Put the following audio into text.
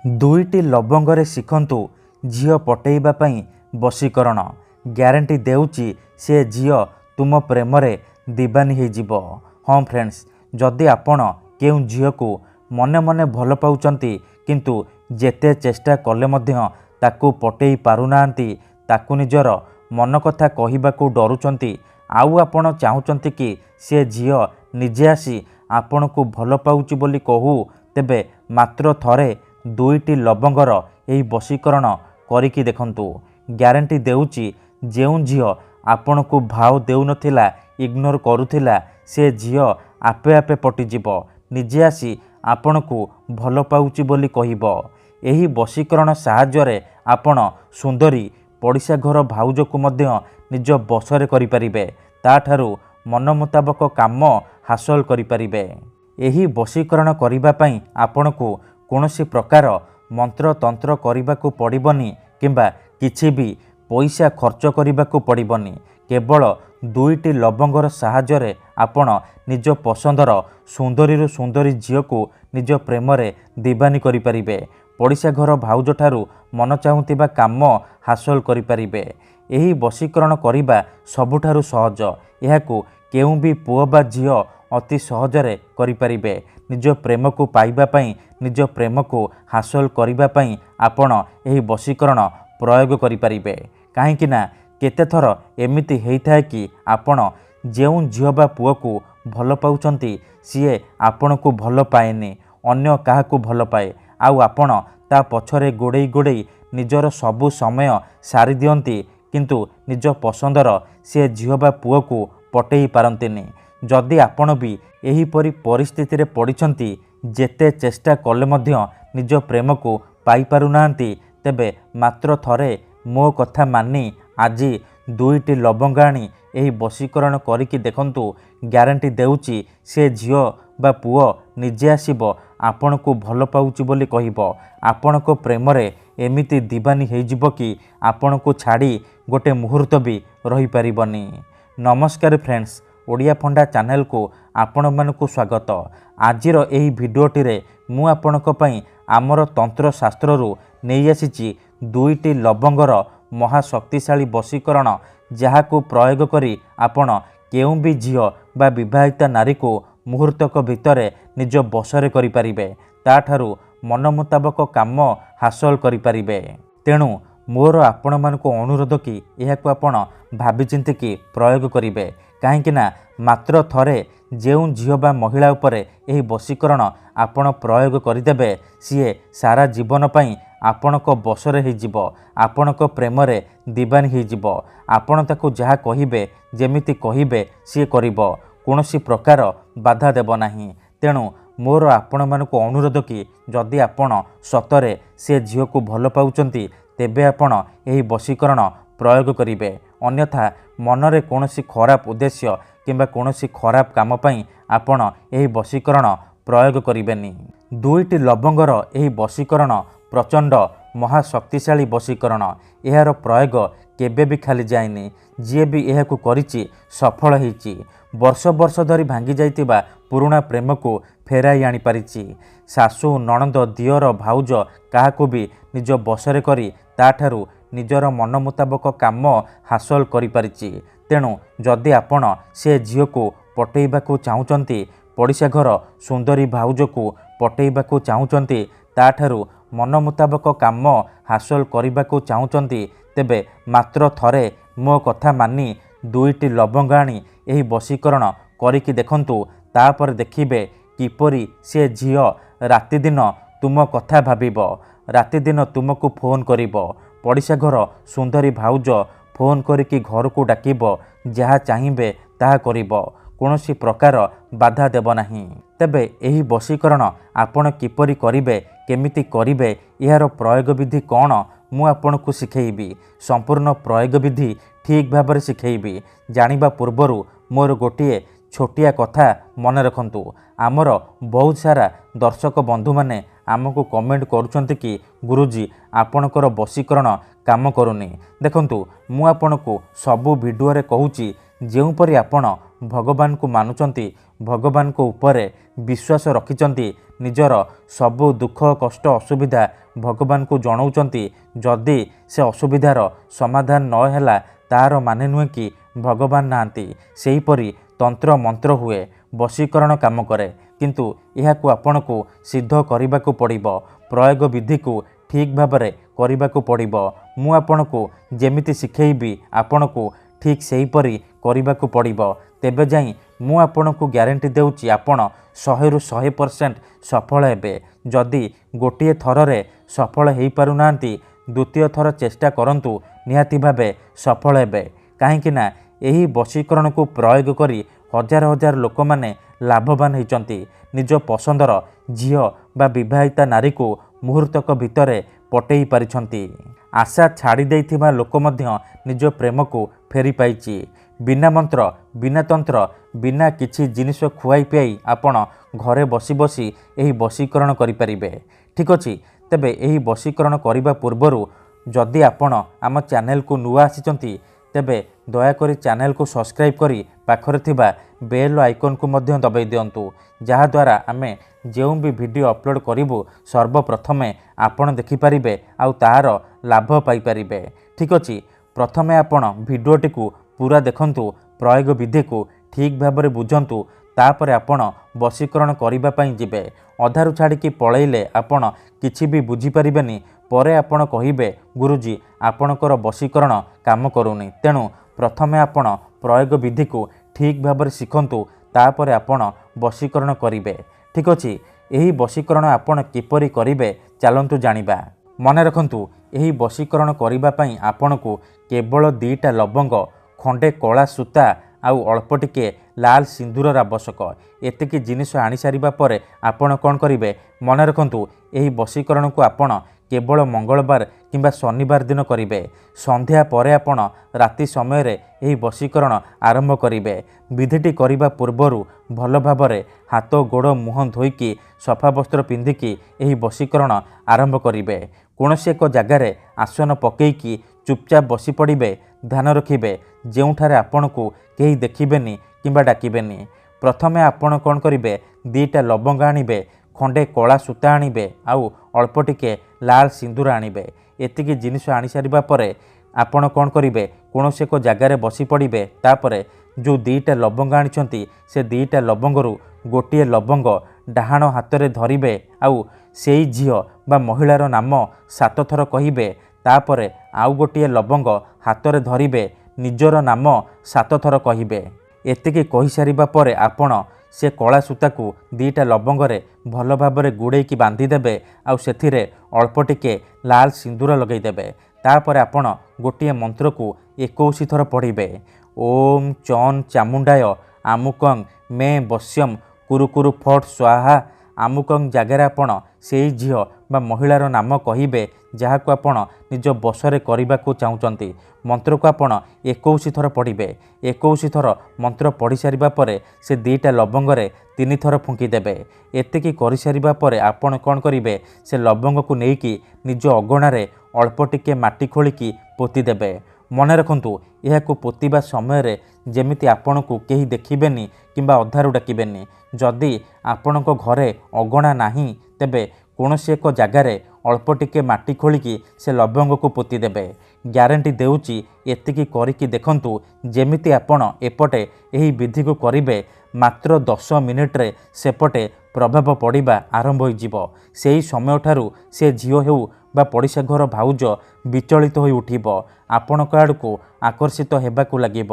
दुईटी लवंगरे शिखंतु झील पटेइबा पई वशीकरण ग्यारंटी देउची से झील तुम प्रेम रे दीवानी हो जिवो। हाँ फ्रेंड्स, जदि आपण केउ झील को मने मने भल पाउचंती किंतु जेते चेष्टा कले मध्य ताकू पटेई पारुनांती, ताकू निजर मन कथा कहिबाकू डरुचंती, आउ आपण चाहुचंती कि से झील निजे आसी आपण को भल पाउची बोली कहू, तेबे मात्र थरे दुईटी लवंगर यही वशीकरण करिकी देखंतु। ग्यारंटी देउची जेउ झील आपण को भाव देउ नथिला, इग्नोर करुथिला, से झील आपे आपे पटिजिवो, निजे आसी आपण को भल पाउची बोली कहिबो। एही वशीकरण साहाय्य आपण सुंदरी पड़िशा घर भाउज को मध्य निज बसरे करि परिबे, ताठारु मन मुताबक काम हासिल करि परिबे। एही वशीकरण करिबा पई आपण को कौनसी प्रकार मंत्र तंत्र करने पड़बनी किंबा किछि भी पैसा खर्च करने पड़बनी। केवल दुईटी लवंगर साहाय्य आपण निज पसंदर सुंदरी सुंदरी झील को निज प्रेम रे दीवानी करि परिबे। पड़िशा घर भाउज ठारू मन चाहुथिबा काम हासिल करि परिबे। एही वशीकरण करिबा सबुठारु सहज। एहाकू केउ भी पुओ बा झील अति सहजरे करि परिबे। निज प्रेम को पाइबा पई, निज प्रेम को हासिल करिबा पई आपण एही वशीकरण प्रयोग करि परिबे। काहेकि ना केते थर एमिति हेइथाय कि आपण जेउ झील बा पुओ को भल पाउचंती सीए आपण को भल पाएनी, अन्य काहाकू भल पाए, आउ आपण ता पछरे गोड़ेई गोड़ेई निजर सबु समय सारी दियंती, किंतु निज पसंदर से झील बा पुओ को पटेई पारंतिनी। जदि आपण भी एहीपरि परिस्थिति रे पड़िछंती, जेते चेष्टा कले मध्य निज प्रेम को पाई पारुनांती, तेबे मात्र थरे मो कथा मानी आजी दुईटी लवंग आनी एही वशीकरण करिकी देखंतु। ग्यारंटी देउची से झील बा पुओ निजे आसीबो, आपण को भल पाउची बोली कहिबो। आपण को प्रेम रे एमिति दीवानी हेइ जिवो कि आपण को छाड़ी गोटे मुहूर्त भी रही परिबनी। नमस्कार फ्रेंड्स, ओडिया फंडा चैनल को आपण मानकु स्वागत। आजिर एही भिडियोटी रे मु आपणक पई आमर तंत्र शास्त्ररू नहीं आसीची दुईटी लवंगर महाशक्तिशाली वशीकरण, जहाकू प्रयोग करी आपण केउ भी झील बा विवाहिता नारी को मुहूर्तक भितरे निज बसरे करि परिबे, ताठारु मन मुताबक काम हासिल करि परिबे। तेणु मोर आपण मानकु अनुरोध कि एहाकू आपण भाबी चिंती कि प्रयोग करिबे। काहेकि ना मात्र थरे जेउ झील बा महिला उपरे एही वशीकरण आपण प्रयोग करिदेबे, सीए सारा जीवन पई आपणक बसरे हो जिवो, आपणक प्रेम रे दीवानी हो जिवो। आपण ताकू जहा कहिबे, जेमिति कहिबे सीए करिवो, कोनोसी प्रकार बाधा देबो नाही। तेणु मोर आपण मानकु अनुरोध कि जदि आपण सतरे से झील को भल पाउचंती, तेबे आपण एही वशीकरण प्रयोग करिवे। अन्यथा मनरे कोनोसी खराब उद्देश्य किंबा कोनोसी खराब काम पई आपण एही वशीकरण प्रयोग करिवेनी। दुईटी लवंगर एही वशीकरण प्रचंड महाशक्तिशाली वशीकरण। एहार प्रयोग केबे भी खाली जायनी। जे भी एहाकू करिछि सफल होइछि। वर्ष वर्ष धरी भांगी जाइतिबा पुराणा प्रेम को फेराई आनी पारिछि। सासु नणंद दियर भाउज काहाकू भी निज बसरे करी ताठारु निजर मन मुताबक काम हासिल करि पारिछि। तेणु जदि आपण से झील को पटेइबाकू चाहुचंती, पड़िशा घर सुंदरी भाउज को पटेइबाकू चाहुचंती, ताठारु मन मुताबक काम हासिल करिबाकू चाहुचंती, तेबे मात्र थरे मो कथा मानी दुईटी लवंग आनी एही वशीकरण करिकी देखंतु। तापर देखिबे किपरि से झील राति दिन तुम कथा भाबिबो, राति दिन तुमको फोन करिबो। पड़िशा घर सुंदरी भाउज फोन करिकी घर को डाकिबो, जहा चाहिबे ताहा करिबो, कोनोसी प्रकार बाधा देब नाही। तेबे एही वशीकरण आपण किपरि करिबे, केमिति करिबे, एहार प्रयोग विधि कौन मु आपनकु शिखेइबी। संपूर्ण प्रयोग विधि ठीक भाबरे शिखेइबी। जानिबा पूर्वरु मोर गोटिए छोटिया कथा मन रखंतु। आमर बहुत सारा दर्शक बंधु माने आमको कमेंट करुचंती कि गुरुजी आपणकर वशीकरण काम करूनी। देखंतु मु आपनकु सबु वीडियो रे कहूची, जेउपरि आपण भगवान को मानुचंती, भगवान को ऊपर विश्वास रखिचंती, ନିଜର ସବୁ ଦୁଃଖ କଷ୍ଟ ଅସୁବିଧା ଭଗବାନଙ୍କୁ ଜଣାଉଛନ୍ତି। ଯଦି ସେ ଅସୁବିଧାର ସମାଧାନ ନ ହେଲା ତାହାର ମାନେ ନୁହେଁ କି ଭଗବାନ ନାହାନ୍ତି। ସେହିପରି ତନ୍ତ୍ର ମନ୍ତ୍ର ହୁଏ, ବଶୀକରଣ କାମ କରେ, କିନ୍ତୁ ଏହାକୁ ଆପଣଙ୍କୁ ସିଦ୍ଧ କରିବାକୁ ପଡ଼ିବ। ପ୍ରୟୋଗ ବିଧିକୁ ଠିକ୍ ଭାବରେ କରିବାକୁ ପଡ଼ିବ। ମୁଁ ଆପଣଙ୍କୁ ଯେମିତି ଶିଖେଇବି ଆପଣଙ୍କୁ ଠିକ୍ ସେହିପରି କରିବାକୁ ପଡ଼ିବ। ତେବେ ଯାଇ ମୁଁ ଆପଣଙ୍କୁ ଗ୍ୟାରେଣ୍ଟି ଦେଉଛି ଆପଣ 100ରୁ 100% ସଫଳ ହେବେ। ଯଦି ଗୋଟିଏ ଥରରେ ସଫଳ ହୋଇପାରୁନାହାନ୍ତି ଦ୍ୱିତୀୟ ଥର ଚେଷ୍ଟା କରନ୍ତୁ, ନିହାତି ଭାବେ ସଫଳ ହେବେ। କାହିଁକିନା ଏହି ବଶୀକରଣକୁ ପ୍ରୟୋଗ କରି ହଜାର ହଜାର ଲୋକମାନେ ଲାଭବାନ ହୋଇଛନ୍ତି। ନିଜ ପସନ୍ଦର ଝିଅ ବା ବିବାହିତା ନାରୀକୁ ମୁହୂର୍ତ୍ତକ ଭିତରେ ପଟେଇ ପାରିଛନ୍ତି। ଆଶା ଛାଡ଼ି ଦେଇଥିବା ଲୋକ ମଧ୍ୟ ନିଜ ପ୍ରେମକୁ ଫେରି ପାଇଛି। ବିନା ମନ୍ତ୍ର, ବିନା ତନ୍ତ୍ର, ବିନା କିଛି ଜିନିଷ ଖୁଆଇ ପିଆଇ ଆପଣ ଘରେ ବସି ବସି ଏହି ବଶୀକରଣ କରିପାରିବେ। ଠିକ୍ ଅଛି, ତେବେ ଏହି ବଶୀକରଣ କରିବା ପୂର୍ବରୁ ଯଦି ଆପଣ ଆମ ଚ୍ୟାନେଲକୁ ନୂଆ ଆସିଛନ୍ତି ତେବେ ଦୟାକରି ଚ୍ୟାନେଲକୁ ସବସ୍କ୍ରାଇବ୍ କରି ପାଖରେ ଥିବା ବେଲ୍ ଆଇକନ୍କୁ ମଧ୍ୟ ଦବାଇ ଦିଅନ୍ତୁ, ଯାହାଦ୍ୱାରା ଆମେ ଯେଉଁ ବି ଭିଡ଼ିଓ ଅପଲୋଡ଼ କରିବୁ ସର୍ବପ୍ରଥମେ ଆପଣ ଦେଖିପାରିବେ ଆଉ ତାହାର ଲାଭ ପାଇପାରିବେ। ଠିକ୍ ଅଛି, ପ୍ରଥମେ ଆପଣ ଭିଡ଼ିଓଟିକୁ ପୁରା ଦେଖନ୍ତୁ, ପ୍ରୟୋଗ ବିଧିକୁ ଠିକ୍ ଭାବରେ ବୁଝନ୍ତୁ, ତାପରେ ଆପଣ ବଶୀକରଣ କରିବା ପାଇଁ ଯିବେ। ଅଧାରୁ ଛାଡ଼ିକି ପଳେଇଲେ ଆପଣ କିଛି ବି ବୁଝିପାରିବେନି। ପରେ ଆପଣ କହିବେ ଗୁରୁଜୀ ଆପଣଙ୍କର ବଶୀକରଣ କାମ କରୁନି। ତେଣୁ ପ୍ରଥମେ ଆପଣ ପ୍ରୟୋଗ ବିଧିକୁ ଠିକ୍ ଭାବରେ ଶିଖନ୍ତୁ, ତାପରେ ଆପଣ ବଶୀକରଣ କରିବେ। ଠିକ୍ ଅଛି, ଏହି ବଶୀକରଣ ଆପଣ କିପରି କରିବେ ଚାଲନ୍ତୁ ଜାଣିବା। ମନେ ରଖନ୍ତୁ, ଏହି ବଶୀକରଣ କରିବା ପାଇଁ ଆପଣଙ୍କୁ କେବଳ 2ଟା ଲବଙ୍ଗ, ଖଣ୍ଡେ କଳା ସୂତା ଆଉ ଅଳ୍ପ ଟିକେ ଲାଲ ସିନ୍ଦୁରର ଆବଶ୍ୟକ। ଏତିକି ଜିନିଷ ଆଣିସାରିବା ପରେ ଆପଣ କ'ଣ କରିବେ, ମନେ ରଖନ୍ତୁ ଏହି ବଶୀକରଣକୁ ଆପଣ କେବଳ ମଙ୍ଗଳବାର କିମ୍ବା ଶନିବାର ଦିନ କରିବେ। ସନ୍ଧ୍ୟା ପରେ ଆପଣ ରାତି ସମୟରେ ଏହି ବଶୀକରଣ ଆରମ୍ଭ କରିବେ। ବିଧିଟି କରିବା ପୂର୍ବରୁ ଭଲ ଭାବରେ ହାତ ଗୋଡ଼ ମୁହଁ ଧୋଇକି ସଫା ବସ୍ତ୍ର ପିନ୍ଧିକି ଏହି ବଶୀକରଣ ଆରମ୍ଭ କରିବେ। କୌଣସି ଏକ ଜାଗାରେ ଆସନ ପକାଇକି ଚୁପଚାପ ବସି ପଡ଼ିବେ। ଧ୍ୟାନ ରଖିବେ ଯେଉଁଠାରେ ଆପଣଙ୍କୁ କେହି ଦେଖିବେନି କିମ୍ବା ଡାକିବେନି। ପ୍ରଥମେ ଆପଣ କ'ଣ କରିବେ, 2ଟା ଲବଙ୍ଗ ଆଣିବେ, ଖଣ୍ଡେ କଳା ସୂତା ଆଣିବେ ଆଉ ଅଳ୍ପ ଟିକେ ଲାଲ ସିନ୍ଦୁର ଆଣିବେ। ଏତିକି ଜିନିଷ ଆଣିସାରିବା ପରେ ଆପଣ କ'ଣ କରିବେ, କୌଣସି ଏକ ଜାଗାରେ ବସି ପଡ଼ିବେ। ତାପରେ ଯେଉଁ 2ଟା ଲବଙ୍ଗ ଆଣିଛନ୍ତି ସେ 2ଟା ଲବଙ୍ଗରୁ ଗୋଟିଏ ଲବଙ୍ଗ ଡାହାଣ ହାତରେ ଧରିବେ ଆଉ ସେଇ ଝିଅ ବା ମହିଳାର ନାମ 7 ଥର କହିବେ। ତାପରେ ଆଉ ଗୋଟିଏ ଲବଙ୍ଗ ହାତରେ ଧରିବେ, ନିଜର ନାମ 7 ଥର କହିବେ। ଏତିକି କହିସାରିବା ପରେ ଆପଣ ସେ କଳା ସୂତାକୁ 2ଟା ଲବଙ୍ଗରେ ଭଲ ଭାବରେ ଗୁଡ଼େଇକି ବାନ୍ଧିଦେବେ ଆଉ ସେଥିରେ ଅଳ୍ପ ଟିକେ ଲାଲ ସିନ୍ଦୁର ଲଗାଇଦେବେ। ତାପରେ ଆପଣ ଗୋଟିଏ ମନ୍ତ୍ରକୁ 21 ଥର ପଢ଼ିବେ। ଓମ୍ ଚନ୍ ଚାମୁଣ୍ଡାୟ ଆମୁକଂ ମେ ବଶ୍ୟମ୍ କୁରୁ କୁରୁ ଫଟ୍ ସ୍ୱାହା। ଆମୁକଂ ଜାଗାରେ ଆପଣ ସେଇ ଝିଅ ବା ମହିଳାର ନାମ କହିବେ ଯାହାକୁ ଆପଣ ନିଜ ବଶରେ କରିବାକୁ ଚାହୁଁଛନ୍ତି। ମନ୍ତ୍ରକୁ ଆପଣ 21 ଥର ପଢ଼ିବେ। 21 ଥର ମନ୍ତ୍ର ପଢ଼ି ସାରିବା ପରେ ସେ 2ଟା ଲବଙ୍ଗରେ 3 ଥର ଫୁଙ୍କିଦେବେ। ଏତିକି କରିସାରିବା ପରେ ଆପଣ କ'ଣ କରିବେ, ସେ ଲବଙ୍ଗକୁ ନେଇକି ନିଜ ଅଗଣାରେ ଅଳ୍ପ ଟିକେ ମାଟି ଖୋଳିକି ପୋତିଦେବେ। ମନେ ରଖନ୍ତୁ ଏହାକୁ ପୋତିବା ସମୟରେ ଯେମିତି ଆପଣଙ୍କୁ କେହି ଦେଖିବେନି କିମ୍ବା ଅଧାରୁ ଡାକିବେନି। ଯଦି ଆପଣଙ୍କ ଘରେ ଅଗଣା ନାହିଁ ତେବେ କୌଣସି ଏକ ଜାଗାରେ ଅଳ୍ପ ଟିକେ ମାଟି ଖୋଳିକି ସେ ଲବଙ୍ଗକୁ ପୋତିଦେବେ। ଗ୍ୟାରେଣ୍ଟି ଦେଉଛି ଏତିକି କରିକି ଦେଖନ୍ତୁ, ଯେମିତି ଆପଣ ଏପଟେ ଏହି ବିଧିକୁ କରିବେ ମାତ୍ର 10 ମିନିଟ୍ରେ ସେପଟେ ପ୍ରଭାବ ପଡ଼ିବା ଆରମ୍ଭ ହୋଇଯିବ। ସେହି ସମୟଠାରୁ ସେ ଝିଅ ହେଉ ବା ପଡ଼ିଶା ଘର ଭାଉଜ ବିଚଳିତ ହୋଇ ଉଠିବ, ଆପଣଙ୍କ ଆଡ଼କୁ ଆକର୍ଷିତ ହେବାକୁ ଲାଗିବ।